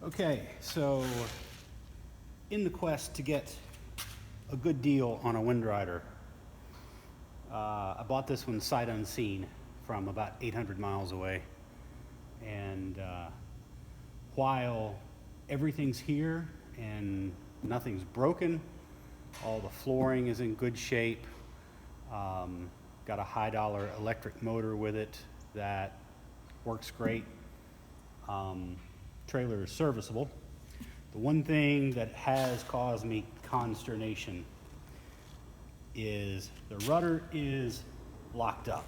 Okay, so in the quest to get a good deal on a Windrider, I bought this one sight unseen from about 800 miles away. And while everything's here and nothing's broken, all the flooring is in good shape, got a high dollar electric motor with it that works great. Trailer is serviceable. The one thing that has caused me consternation is the rudder is locked up.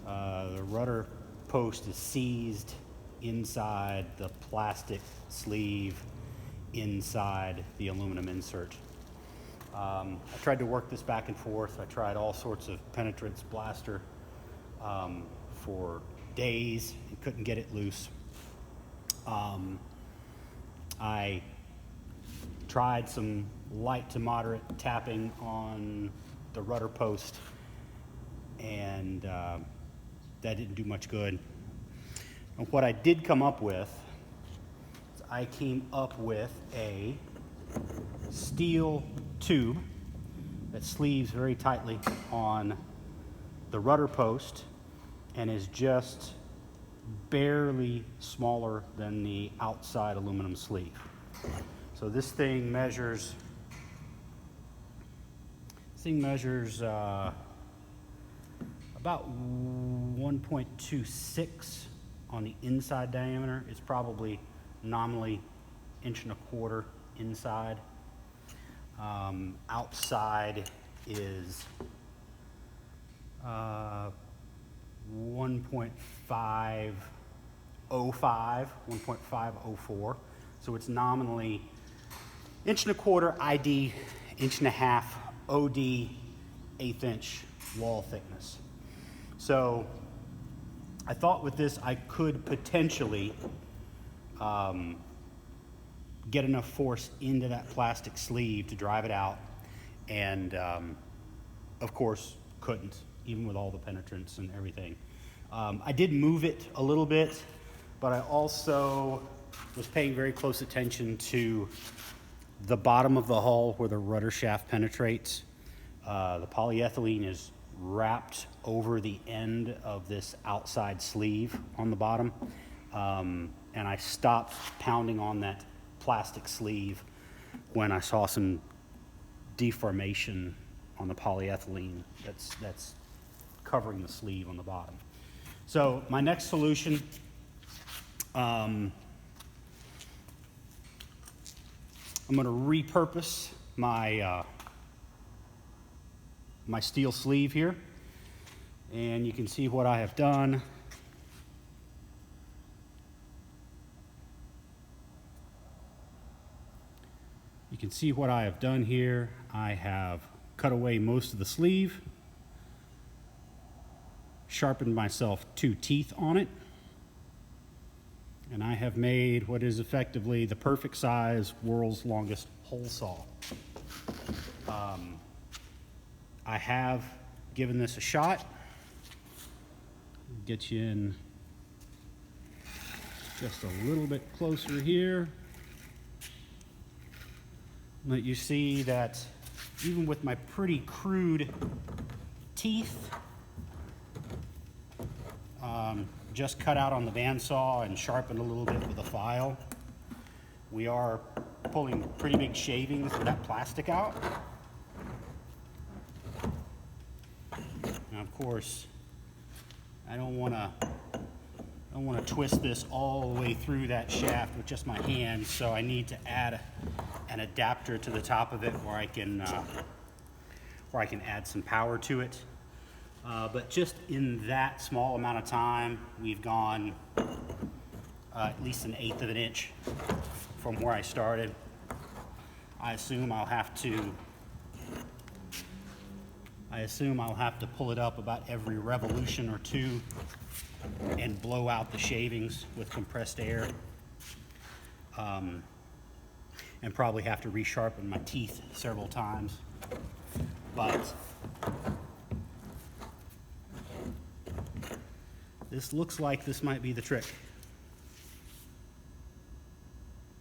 The rudder post is seized inside the plastic sleeve inside the aluminum insert. I tried to work this back and forth. I tried all sorts of penetrance blaster for days and couldn't get it loose. I tried some light to moderate tapping on the rudder post, and that didn't do much good. And what I did come up with is I came up with a steel tube that sleeves very tightly on the rudder post and is just barely smaller than the outside aluminum sleeve. So this thing measures about 1.26 on the inside diameter. It's probably nominally 1.25 inches inside. Outside is 1.504. So it's nominally 1.25 ID, 1.5 OD, 1/8 inch wall thickness. So I thought with this I could potentially get enough force into that plastic sleeve to drive it out, and of course couldn't, even with all the penetrance and everything. I did move it a little bit, but I also was paying very close attention to the bottom of the hull where the rudder shaft penetrates. The polyethylene is wrapped over the end of this outside sleeve on the bottom, and I stopped pounding on that plastic sleeve when I saw some deformation on the polyethylene that's covering the sleeve on the bottom. So my next solution, I'm going to repurpose my my steel sleeve here, and you can see what I have done. You can see what I have done here. I have cut away most of the sleeve, sharpened myself 2 teeth on it, and I have made what is effectively the perfect size, world's longest hole saw. I have given this a shot. Get you in just a little bit closer here. Let you see that even with my pretty crude teeth, just cut out on the bandsaw and sharpened a little bit with a file, we are pulling pretty big shavings of that plastic out. Now, of course, I don't want to twist this all the way through that shaft with just my hand, so I need to add an adapter to the top of it where I can add some power to it. But just in that small amount of time, we've gone at least 1/8 of an inch from where I started. I assume I'll have to pull it up about every revolution or two and blow out the shavings with compressed air, and probably have to resharpen my teeth several times. But this looks like this might be the trick.